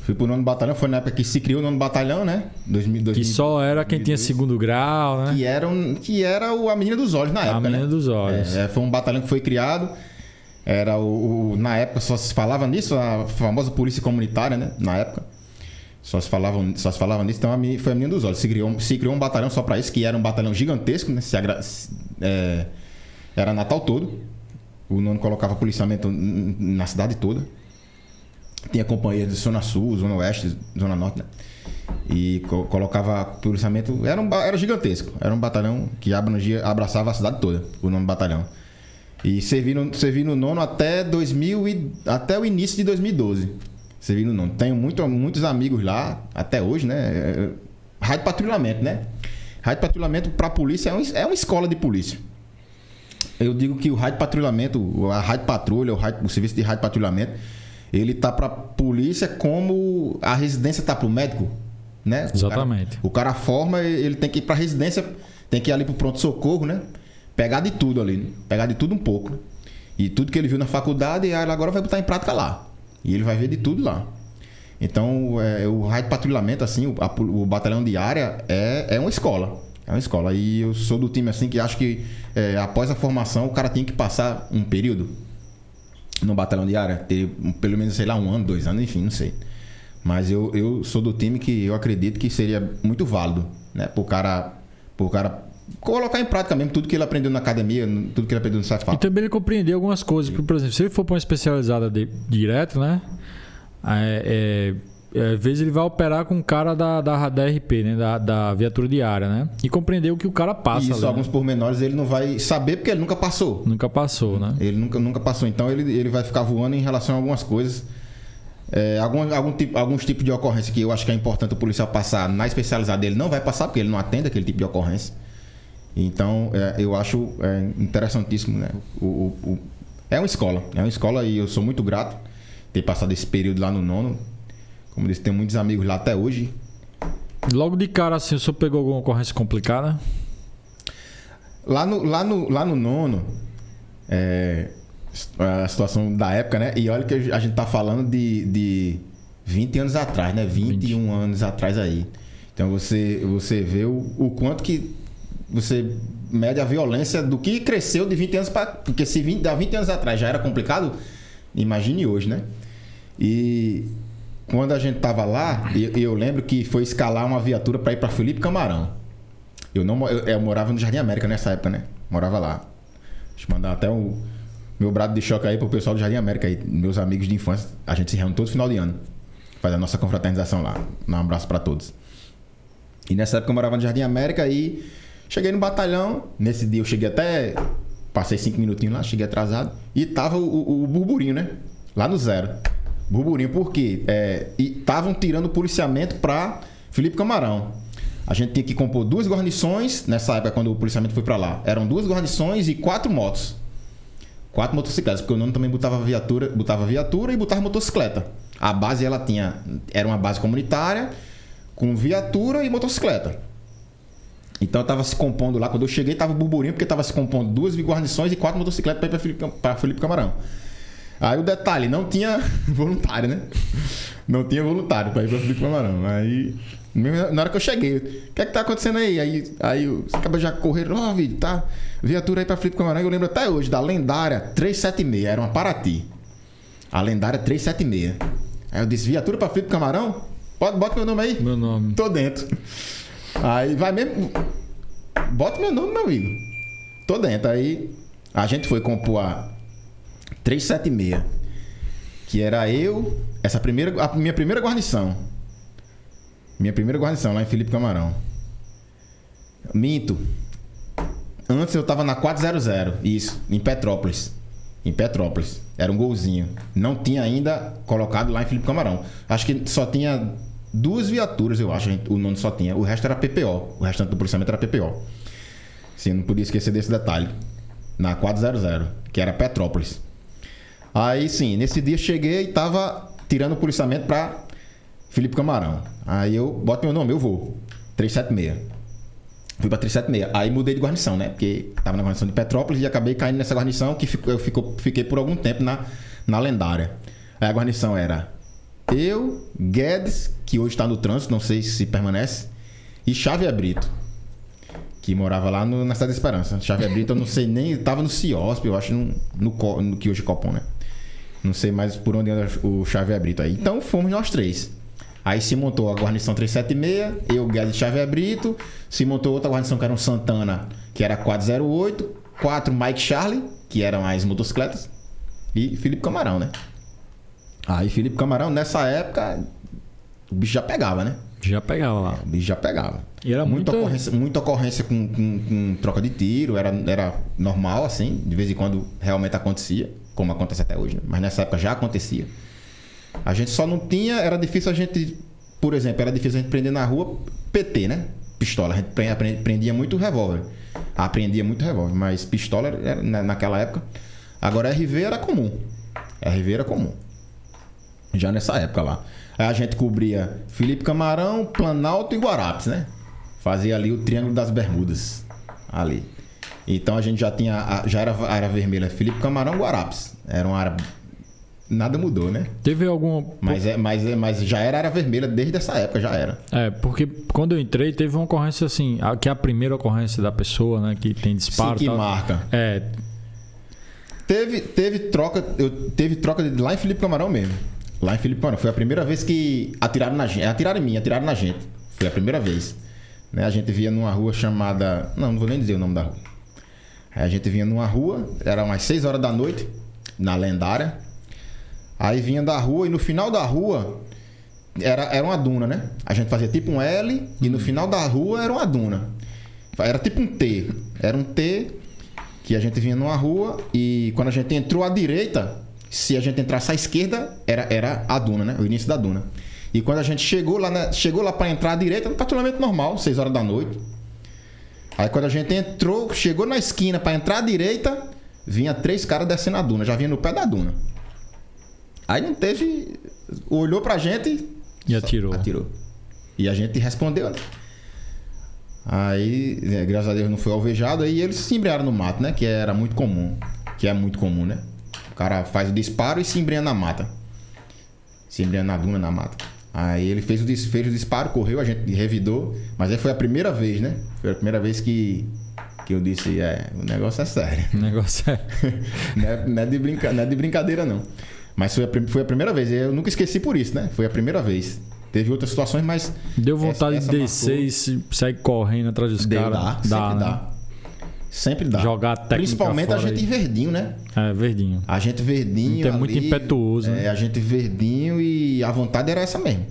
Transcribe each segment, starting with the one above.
Fui pro 9º Batalhão, foi na época que se criou o 9º Batalhão, né? 2000, que só era quem 2002, tinha segundo grau, né? Que era a menina dos olhos na época, A menina dos olhos. Foi um batalhão que foi criado. Era na época só se falava nisso, a famosa polícia comunitária, né? Na época. Só se falava nisso, então foi a menina dos olhos. Se criou um batalhão só pra isso, que era um batalhão gigantesco, né? Era Natal todo. O nono colocava policiamento na cidade toda. Tinha companhia de Zona Sul, Zona Oeste, Zona Norte, né? E colocava policiamento. Era gigantesco. Era um batalhão que abraçava a cidade toda, o 9º Batalhão. E servi no nono até o início de 2012. Servi no nono. Tenho muitos amigos lá, até hoje, né? Rádio Patrulhamento, né? Rádio Patrulhamento para a polícia é uma escola de polícia. Eu digo que o Rádio Patrulhamento, a Rádio Patrulha, o serviço de Rádio Patrulhamento, ele tá para a polícia como a residência tá para o médico, né? Exatamente. O cara forma, ele tem que ir para a residência, tem que ir ali para o pronto-socorro, né? Pegar de tudo ali, né? Pegar de tudo um pouco, né? E tudo que ele viu na faculdade, ele agora vai botar em prática lá. E ele vai ver de tudo lá. Então, o Rádio Patrulhamento, assim, o batalhão de área é uma escola. É uma escola. E eu sou do time, assim, que acho que após a formação, o cara tem que passar um período no batalhão de área. Ter pelo menos, sei lá, 1 ano, 2 anos, enfim, não sei. Mas eu sou do time que eu acredito que seria muito válido, né? Pro cara colocar em prática mesmo tudo que ele aprendeu na academia, tudo que ele aprendeu no Cefap. E também ele compreender algumas coisas. Por exemplo, se ele for para uma especializada direto, né? Às vezes ele vai operar com o cara da RP, né? Da viatura diária, né? E compreender o que o cara passa. Isso, ali, alguns pormenores ele não vai saber porque ele nunca passou. Nunca passou, né? Ele nunca passou. Então ele vai ficar voando em relação a algumas coisas. Alguns tipos de ocorrência que eu acho que é importante o policial passar na especializada, ele não vai passar porque ele não atende aquele tipo de ocorrência. Então eu acho interessantíssimo, né? É uma escola e eu sou muito grato ter passado esse período lá no nono. Como eu disse, tenho muitos amigos lá até hoje. Logo de cara, assim, o senhor pegou alguma ocorrência complicada? Lá no nono, a situação da época, né? E olha que a gente tá falando de 20 anos atrás, né? 21 anos atrás aí. Então você vê o quanto que você mede a violência do que cresceu de 20 anos para... Porque se 20 anos atrás já era complicado, imagine hoje, né? E quando a gente tava lá, eu lembro que foi escalar uma viatura para ir para Felipe Camarão. Eu morava no Jardim América nessa época, né? Morava lá. Deixa eu mandar até o meu brado de choque aí pro pessoal do Jardim América aí, meus amigos de infância. A gente se reúne todo final de ano, faz a nossa confraternização lá. Um abraço para todos. E nessa época eu morava no Jardim América e cheguei no batalhão. Nesse dia eu cheguei até... Passei 5 minutinhos lá, cheguei atrasado. E tava o burburinho, né? Lá no 0. Burburinho, por quê? E estavam tirando o policiamento pra Felipe Camarão. A gente tinha que compor 2 guarnições. Nessa época, quando o policiamento foi pra lá, eram 2 guarnições e 4 motos. 4 motocicletas, porque o nono também botava viatura e botava motocicleta. A base, era uma base comunitária, com viatura e motocicleta. Então eu tava se compondo lá, quando eu cheguei tava burburinho, porque tava se compondo 2 guarnições e 4 motocicletas para ir para Felipe Camarão. Aí o detalhe, não tinha voluntário, né? Não tinha voluntário para ir para Felipe Camarão. Aí, na hora que eu cheguei, o que é que tá acontecendo aí? Aí os cabas já correram, vídeo, tá? Viatura aí para Felipe Camarão. Eu lembro até hoje da lendária 376, era uma Paraty. A lendária 376. Aí eu disse, viatura para Felipe Camarão? Bota meu nome aí. Meu nome. Tô dentro. Aí vai mesmo. Bota meu nome, meu amigo. Tô dentro. Aí a gente foi compor a 376. Que era eu. A minha primeira guarnição. Minha primeira guarnição lá em Felipe Camarão. Minto. Antes eu tava na 400. Isso, em Petrópolis. Era um golzinho. Não tinha ainda colocado lá em Felipe Camarão. Acho que só tinha 2 viaturas, eu acho. O nono só tinha. O resto era PPO. O restante do policiamento era PPO. Sim, não podia esquecer desse detalhe. Na 400, que era Petrópolis. Aí sim, nesse dia cheguei e tava tirando o policiamento pra Felipe Camarão. Aí eu boto meu nome, eu vou. 376. Fui pra 376. Aí mudei de guarnição, né? Porque tava na guarnição de Petrópolis e acabei caindo nessa guarnição que eu fiquei por algum tempo na lendária. Aí a guarnição era eu, Guedes, que hoje está no trânsito, não sei se permanece, e Xavier Brito, que morava lá na Cidade da Esperança. Xavier Brito, eu não sei nem, estava no CIOSP, eu acho, no que hoje é Copom, né? Não sei mais por onde anda o Xavier Brito aí. Então fomos nós 3. Aí se montou a guarnição 376, eu, Guedes e Xavier Brito. Se montou outra guarnição que era um Santana, que era 408. 4 Mike Charlie, que eram as motocicletas. E Felipe Camarão, né? Aí Felipe Camarão, nessa época, o bicho já pegava, né? Já pegava lá. O bicho já pegava. E era muita ocorrência com troca de tiro. Era normal, assim. De vez em quando realmente acontecia. Como acontece até hoje, né? Mas nessa época já acontecia. A gente só não tinha... Era difícil a gente... Por exemplo, era difícil a gente prender na rua PT, né? Pistola. A gente prendia muito revólver. Apreendia muito revólver. Mas pistola era naquela época. Agora RV era comum. RV era comum. Já nessa época lá. Aí a gente cobria Felipe Camarão, Planalto e Guarapes, né? Fazia ali o Triângulo das Bermudas. Ali. Então a gente já tinha... Já era área vermelha. Felipe Camarão, Guarapes. Era uma área... Nada mudou, né? Teve alguma... Mas já era área vermelha desde essa época, já era. Porque quando eu entrei, teve uma ocorrência assim... Que é a primeira ocorrência da pessoa, né? Que tem disparo. Sim, que marca. Teve troca lá em Felipe Camarão mesmo. Lá em Felipe Camarão. Foi a primeira vez que atiraram na gente. Atiraram em mim, atiraram na gente. Foi a primeira vez. Né? A gente via numa rua chamada... Não vou nem dizer o nome da rua. Aí a gente vinha numa rua, era umas 6 horas da noite, na Lendária. Aí vinha da rua e no final da rua era uma duna, né? A gente fazia tipo um L e no final da rua era uma duna. Era tipo um T. Era um T que a gente vinha numa rua e quando a gente entrou à direita, se a gente entrasse à esquerda, era a duna, né? O início da duna. E quando a gente chegou lá para entrar à direita, no patrulhamento normal, 6 horas da noite. Aí quando a gente chegou na esquina para entrar à direita, vinha 3 caras descendo a duna, já vinha no pé da duna. Aí não teve... Olhou pra gente... E atirou. E a gente respondeu, né? Aí, graças a Deus, não foi alvejado. Aí eles se embrearam no mato, né? Que era muito comum. Que é muito comum, né? O cara faz o disparo e se embrenha na mata. Se embrenha na duna, na mata. Aí ele fez o disparo, correu, a gente revidou. Mas aí foi a primeira vez, né? Foi a primeira vez que eu disse, o negócio é sério. O negócio é... não é de brincadeira, não. Mas foi a primeira vez. Eu nunca esqueci por isso, né? Foi a primeira vez. Teve outras situações, mas... Deu vontade de descer e sair correndo atrás dos caras. Dá. Sempre dá. Jogar técnica principalmente fora a gente aí. Verdinho, né? Verdinho. A gente Verdinho. É muito impetuoso. Né? A gente Verdinho e a vontade era essa mesmo.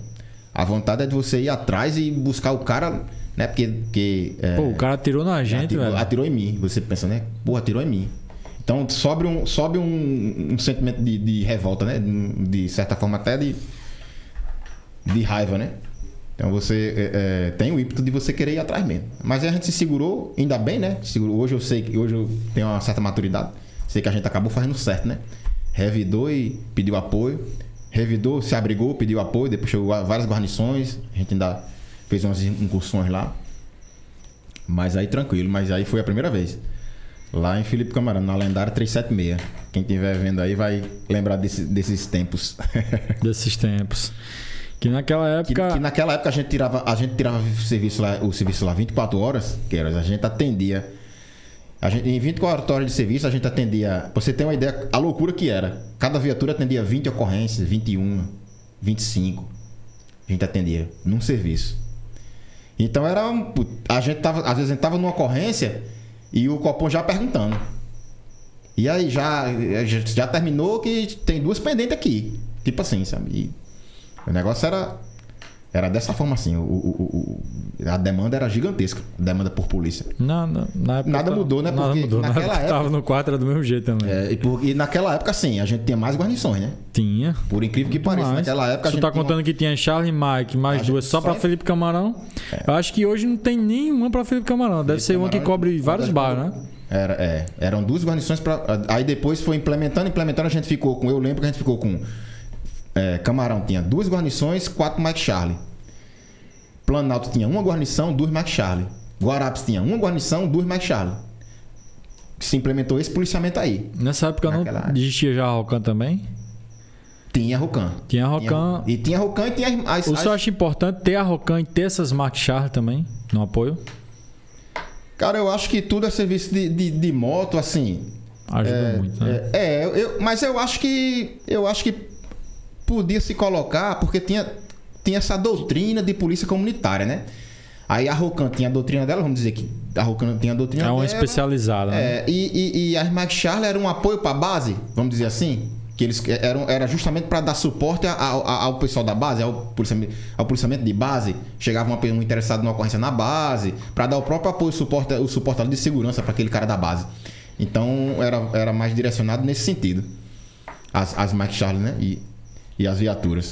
A vontade é de você ir atrás e buscar o cara, né? Porque o cara atirou na gente, velho. Atirou em mim. Você pensa, né? Atirou em mim. Então sobe um sentimento de revolta, né? De certa forma até de raiva, né? Então você tem o ímpeto de você querer ir atrás mesmo. Mas aí a gente se segurou, ainda bem, né? Hoje eu tenho uma certa maturidade. Sei que a gente acabou fazendo certo, né? Revidou e pediu apoio. Revidou, se abrigou, pediu apoio. Depois chegou várias guarnições. A gente ainda fez umas incursões lá. Mas aí tranquilo. Mas aí foi a primeira vez. Lá em Felipe Camarão, na Lendária 376. Quem estiver vendo aí vai lembrar desses tempos. Desses tempos. Que naquela época... Que naquela época a gente tirava o serviço lá 24 horas, que era, a gente atendia. Em 24 horas de serviço, a gente atendia... Pra você ter uma ideia, a loucura que era. Cada viatura atendia 20 ocorrências, 21, 25. A gente atendia num serviço. Então era... às vezes a gente tava numa ocorrência... E o Copom já perguntando. E aí, já terminou que tem 2 pendentes aqui. Tipo assim, sabe? E o negócio era dessa forma assim. A demanda era gigantesca. A demanda por polícia. Na época nada mudou, né? Porque mudou. Naquela época... Tava no 4, era do mesmo jeito também. E naquela época, sim, a gente tinha mais guarnições, né? Tinha. Por incrível que pareça. Naquela época Você tá contando que tinha Charlie e Mike, mais 2 só pra Felipe Camarão. Eu acho que hoje não tem nenhuma pra Felipe Camarão. Deve ser uma que cobre vários bairros, né? Eram 2 guarnições pra... Aí depois foi implementando, a gente ficou com... Eu lembro que a gente ficou com... Camarão tinha 2 guarnições, 4 Mike Charlie. Planalto tinha 1 guarnição, 2 Mike Charlie. Guarapes tinha 1 guarnição, 2 Mike Charlie. Se implementou esse policiamento aí. Nessa época não existia já Rocan também? Tinha Rocan. Tinha Rocan. E tinha Rocan e tinha as... O senhor acha importante ter a Rocan e ter essas Mark Charlie também no apoio? Cara, eu acho que tudo é serviço de moto, assim... Ajuda muito, né? Mas eu acho que podia se colocar, porque tinha essa doutrina de polícia comunitária, né? Aí a Rocan tinha a doutrina dela, vamos dizer que a Rocan tinha a doutrina dela. É uma especializada, né? E as Mark Charlie eram um apoio para a base, vamos dizer assim, que eles era justamente para dar suporte ao pessoal da base, ao policiamento de base. Chegava um interessado numa ocorrência na base, para dar o próprio apoio, o suporte ali de segurança para aquele cara da base. Então era mais direcionado nesse sentido. As Mark Charlie, né? E as viaturas.